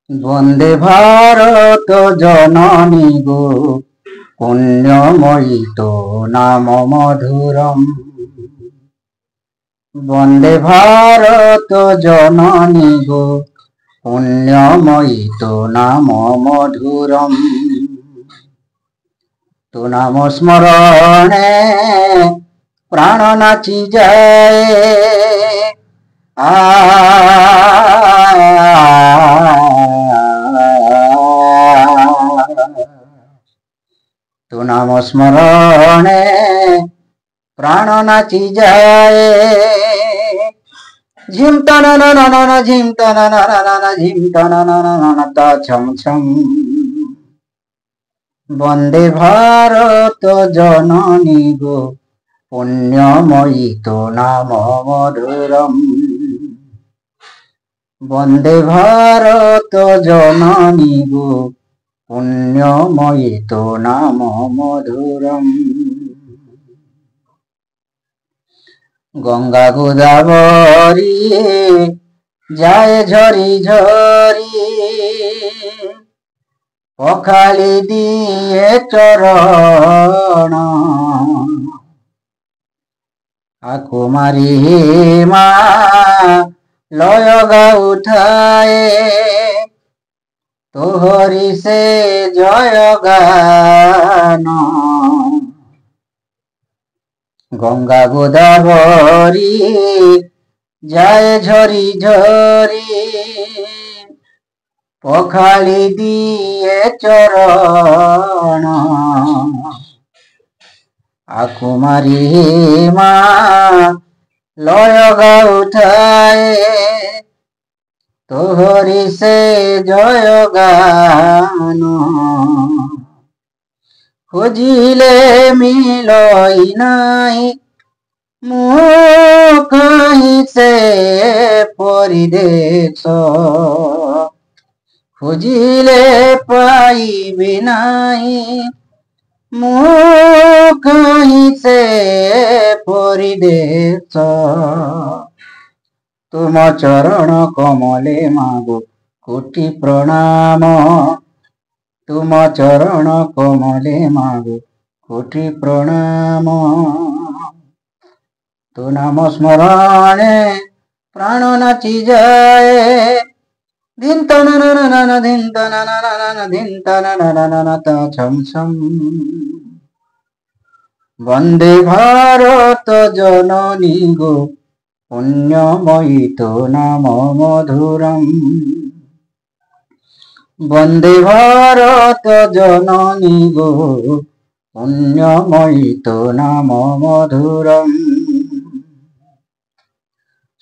বন্দে ভারত জননী গো পুণ্যময়ী তো নাম মধুরম। বন্দে ভারত জননী গো পুণ্যময়ী তো নাম মধুরম। তো নাম স্মরণে প্রাণ নাচি যায় তো নাম স্মরণে প্রাণ নাচি যায়। ঝিম টানা না না না না ঝিম টানা না না না না ঝিম টানা না না না না তা ছম ছম। বন্দে ভারত জননী গো পুণ্যময়ী তো নাম মধুরম। বন্দে ভারত জননী গো পুণ্যময়ী তো নাম মধুরম। গঙ্গা গোদাবরী যায় ঝরি ঝরি পখালি দিয়ে চরণ। আকুমারী মা লয় গাউঠায়ে তোহরি সে জয় গান। গঙ্গা গোদাবরী যায় ঝরি ঝরি পখালি দিয়ে চরণ। আকুমারী মা লয় গাউঠায়ে তোহরি সে জয় গান। খুঁজিলে মিলই নাই মুখ সে পরিদেশ। খুঁজিলে পাইবি নাই মুখ সে পরিদেশ। তুম চরণ কমলে মাগো কোটি প্রণাম। তুম চরণ কমলে মাগো কোটি প্রণাম। তো নাম স্মরণে প্রাণ নাচি যায় ধিন তন নন ধিন তন নন ধিন তন নন তা ছম ছম। বন্দে ভারত জননী গো পুণ্যময়ী তো নাম মধুরম। বন্দে ভারত জননী গো পুণ্যময়ী তো নাম মধুরম।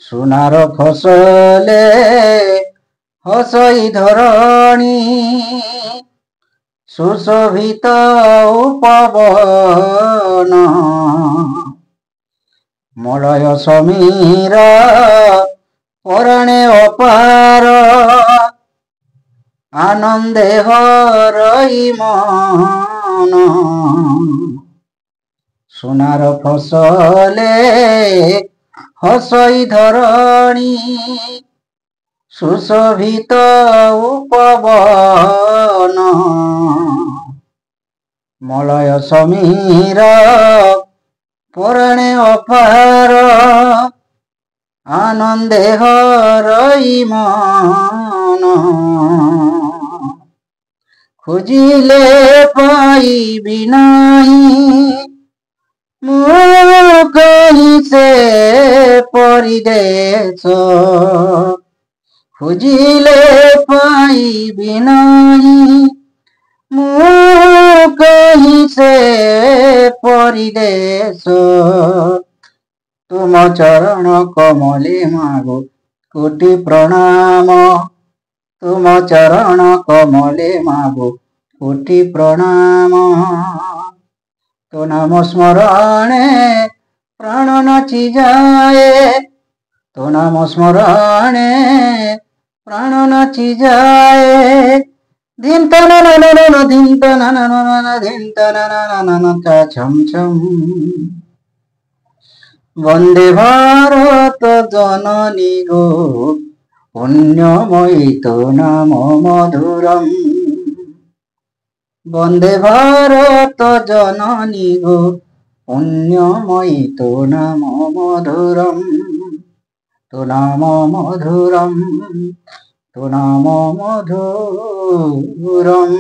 সোনার ফসলে হসই ধরণী সুশোভিত উপবন। মলয় সমীর পরণে অপার আনন্দে হরই মন। সোনার ফসলে হসই ধরণী সুশোভিত উপবন। মলয় সমীর পরণে অপার আনন্দে হরই মন। খুঁজিলে পাইবি নাই মুখ সে পরিদেশ। খুঁজিলে পাইবি নাই মুখ সে পরিদেশ। তুম চরণ কমলে মাগো কোটি প্রণাম। তুম চরণ কমলে মাগো কোটি প্রণাম। তো নাম স্মরণে প্রাণ নাচি যায় তো নাম স্মরণে প্রাণ নাচি যায় ধিন তন নন ধিন তন নন ধিন তন নন তা ছম ছম। বন্দে ভারত জননী গো পুণ্যময়ী তো নাম মধুরম। বন্দে ভারত জননী গো, পুণ্যময়ী তো নাম মধুরম, তো নাম মধুরম, তো নাম মধুরম।